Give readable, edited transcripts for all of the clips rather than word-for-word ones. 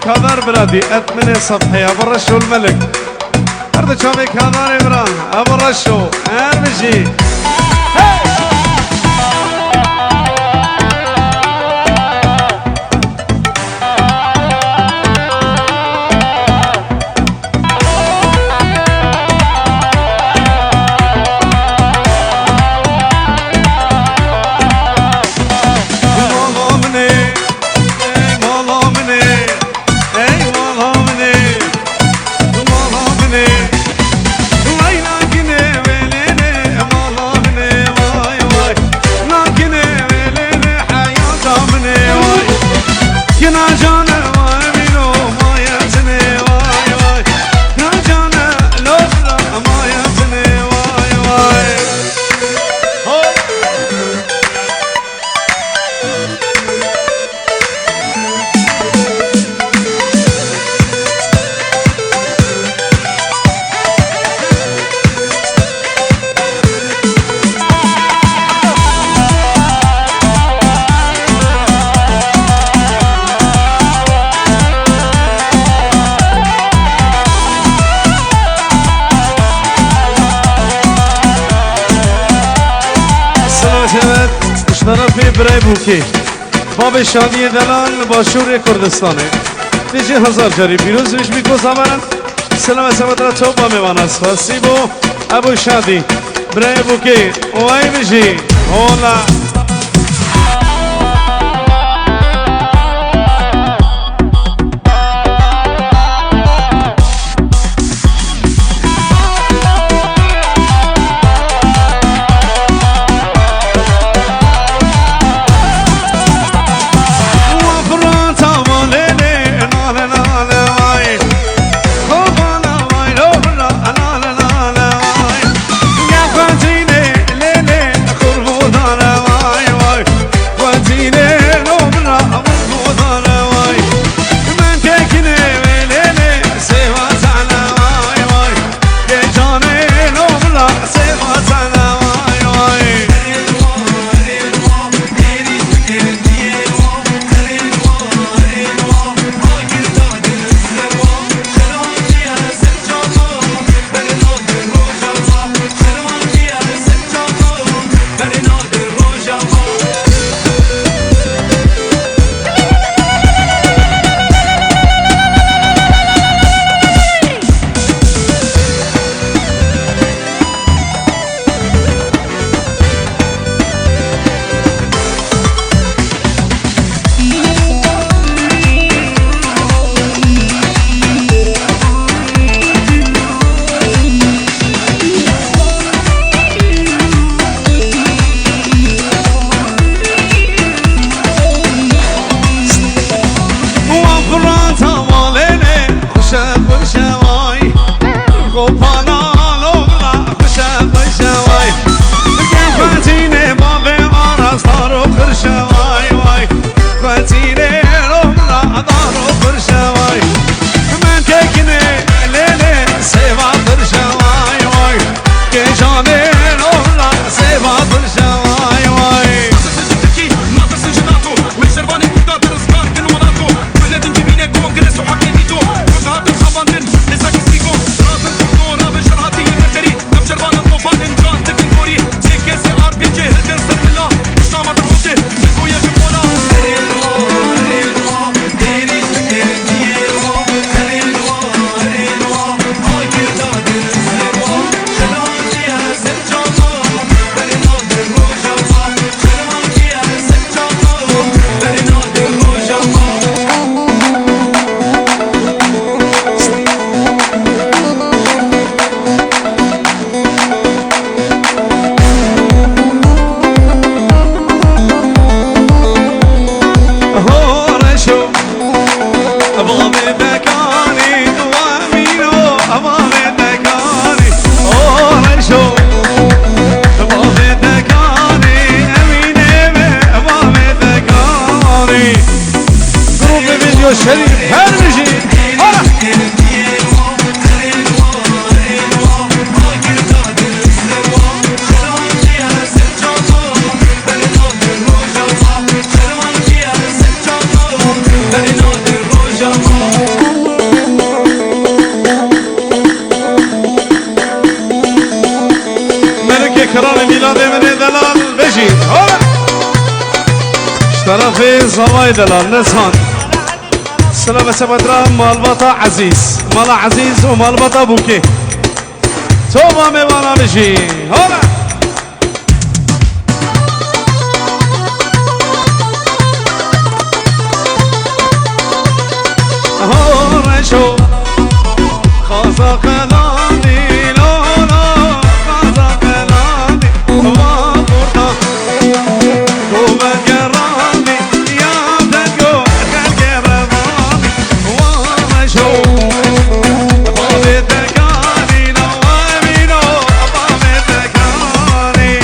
كادر برادي أثمن صفحي أبرشو الملك هرد شامي كادر إبران أبرشو أرمجي طرفی برای بوکی باب شادی دلال با شور کردستانه دیجی هزار جاری پیروز ریش بیکو زبرن سلام اسمت را تو با میوان است خاصی بو ابو شادی برای بوکی اوای بجی هولا شريف هرمجي کران میلاد من دلال بجید طرف زوای دلال نزهان سلام سبدرا مالباتا عزیز مالا عزیز و مالباتا بوکه تو با میوانا بجی هولا هولا شو خازا قلانی لالا خازا قلانی وابورتا گوبت گرانی یادت گوبت گرانی والا شو بابت گانی نوامینو بابت گانی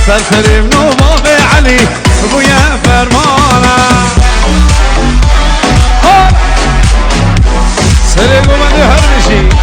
سرسري منو بابي علي ابويا فرمانا سري قومني هرمشي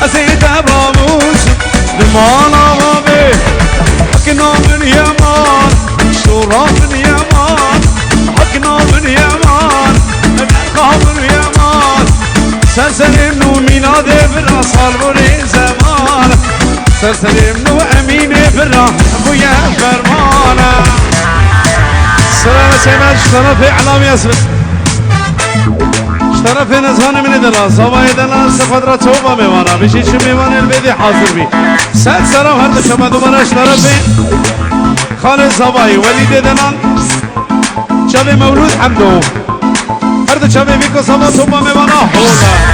أزيد براموس دمانا غابي حكنا من يمان شورا من يمان حكنا من يمان بلقى من يمان سلسل منو ميلاد بالأصال بني زمان سلسل منو أمين بالراح أبويا فرمانا سلام سيماش طرف إعلام يسرق طرف نزهان من دلال صوای دلال سفدرا توبا میوانا بشی چه میوان البیدی حاضر بی سد سلام هر دو شما دوبارش طرف خالد زوای ولید دلال شب مولود حمدو هر دو شب بیکو سما توبا میوانا حولا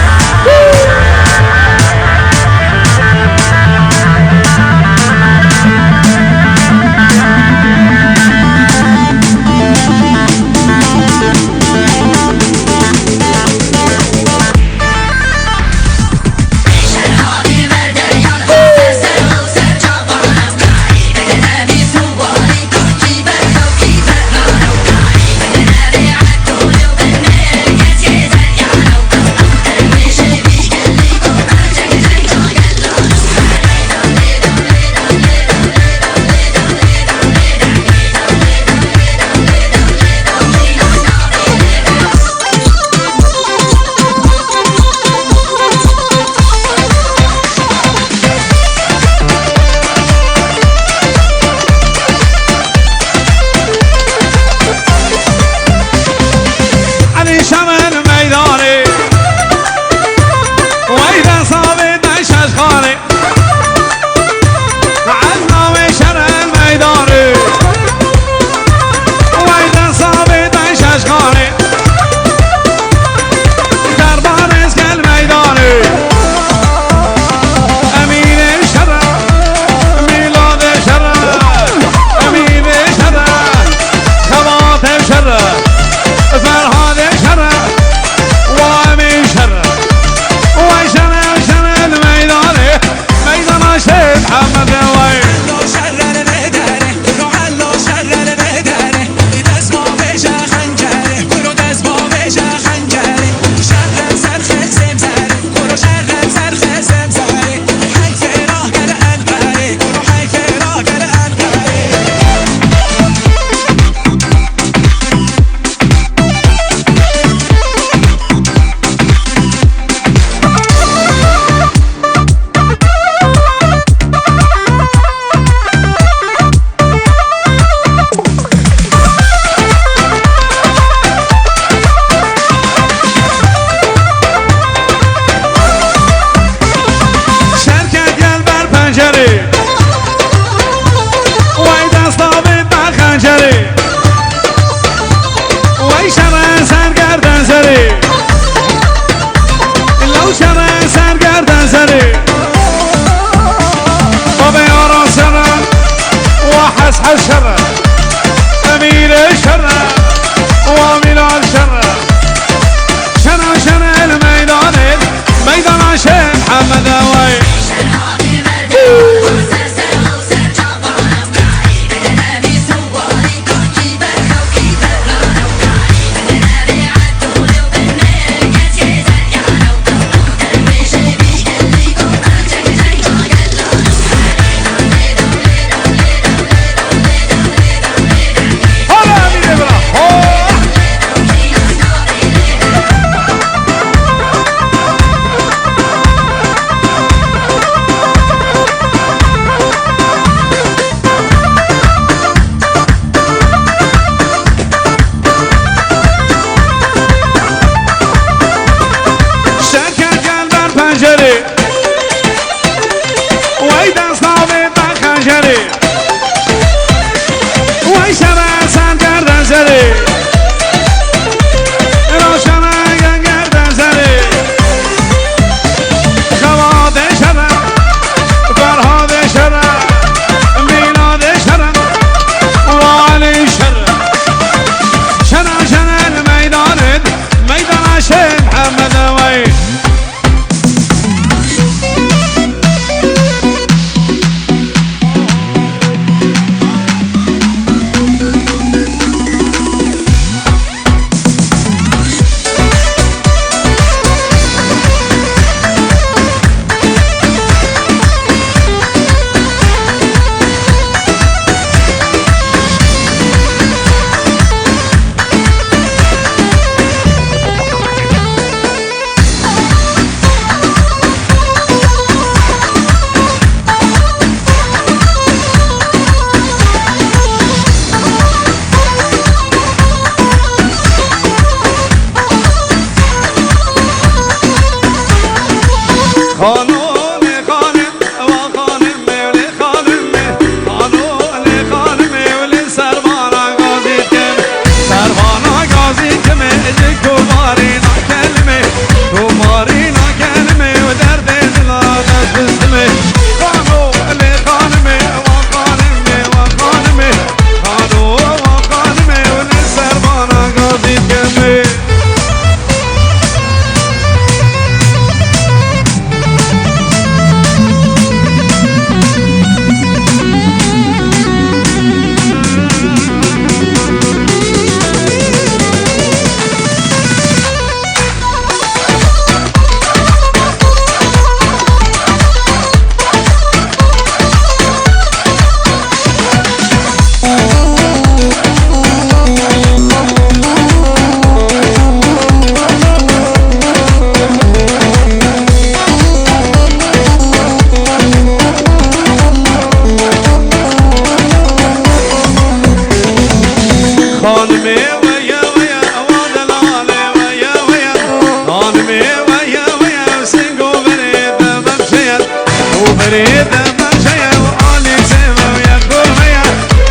بريد مجيا وعلي زيبا ويا كرميا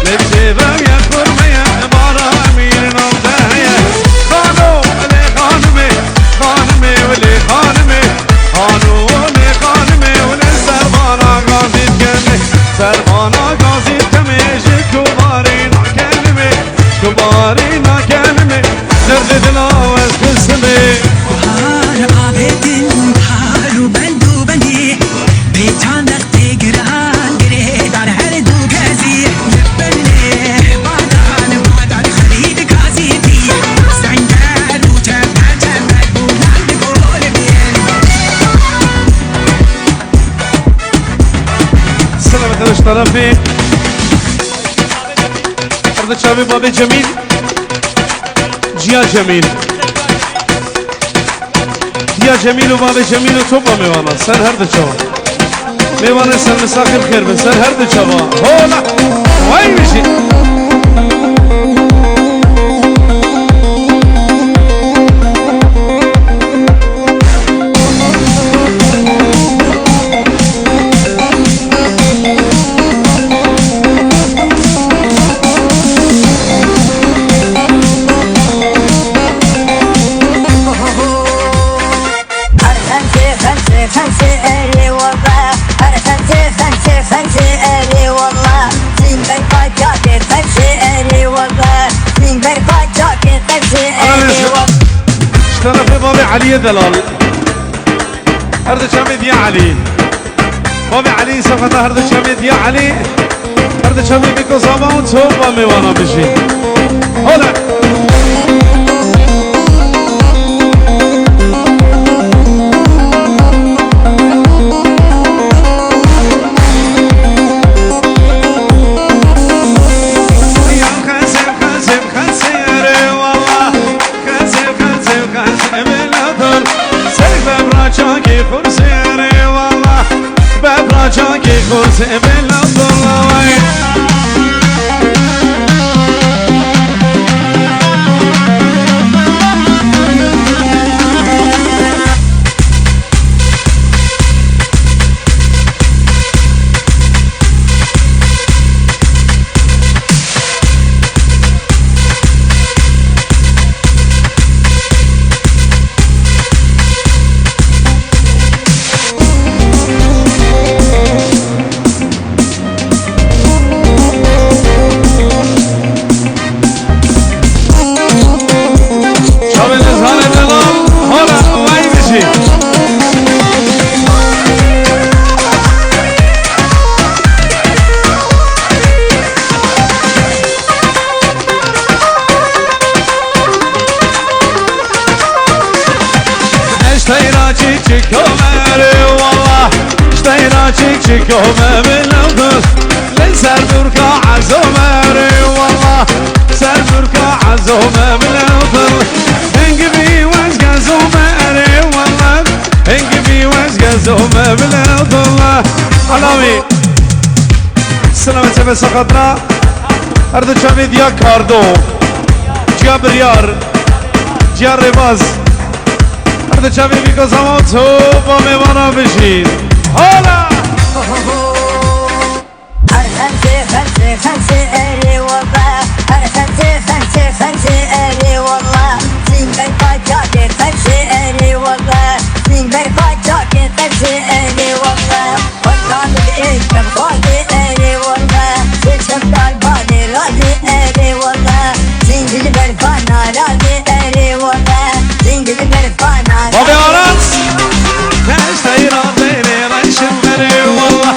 للزيبا ويا كرميا بارا أمير نوضايا خانو ولي خانمي خانمي ولي خانمي خانو ولي خانمي ولي سربانا غازي تكمي سربانا غازي تكمي جي كبارينا كلمي كبارينا كلمي درد دلاوز قسمي بهار آبدن بهارو بندو بندی بیتان دختی گران گریدان هر دو کسی جبله بادان بادان خرید کازی دی سنگر رو جمع جمع بودن بگول بین سلامت دوش طرفی ارد چاوی باب جمیل جیا جمیل جیا جمیل و باب جمیل و تو با میوانا سر هر دو چاوا میوانه سر مساقب خیر به سر هر دو چاوا هولا وای میشی علي دلال هرد شامد يا علي بابي علي سفتا هرد شامد يا علي هرد شامد بيكو صابون صوبا ميوانا بشي هولا خورسه بلا ضلوي كومة بالأوضل لنسر بركة عزومة والله سر بركة عزومة بالأوضل انقبي واسقى زومة والله انقبي واسقى زومة بالأوضل علامي سلامة سبا سقطنا اردو شامي ديا كاردو جيا بريار جيا رباز اردو شامي بيكو زمان توبا ميوانا بشين هولا خمسة أري والله خمسة أري والله سنبر باجاك خمسة أري والله سنبر باجاك خمسة أري والله والله بالإسم خالي أري والله سلسم طالباني راضي أري والله سنجل برفانا راضي أري والله سنجل برفانا بابي عرس تشتي راضيني رشم أري والله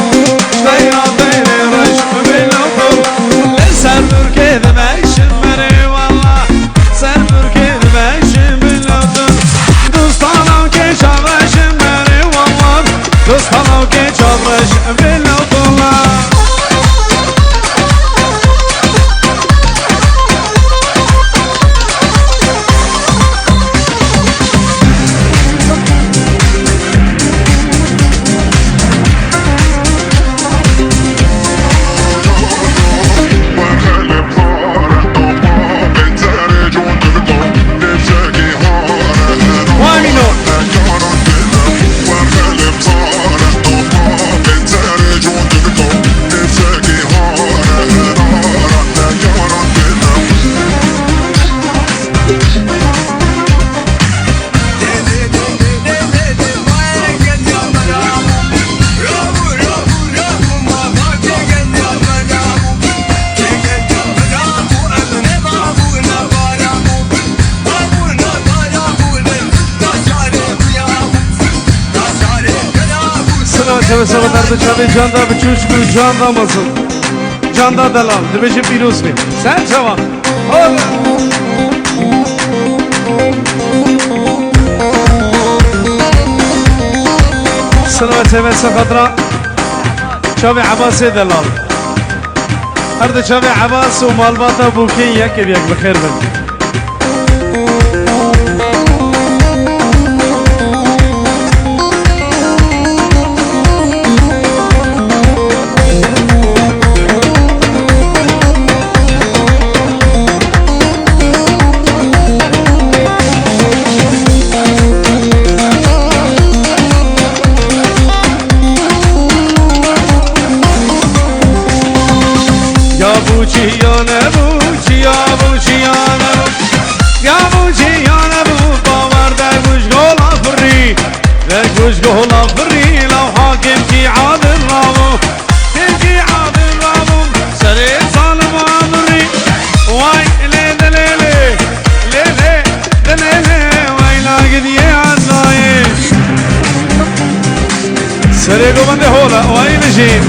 تشتي راضيني رشم بالأفضل سربر كذا ماشي مني والله سربر كذا ماشي بالأفضل دوستانا وكيش عبرش مني والله دوستانا وكيش عبرش بالأفضل Better سوه سوه درد چاوی جان دا بچوش بو جان دا مزن جان دا دلال دبیجی پیروز بی سن جوان سلامت همه خطرا چاوی عباس دلال هر چاوی عباس و مالباتا بوکی یک بخیر بند سريقو بندي هولا وين نجيب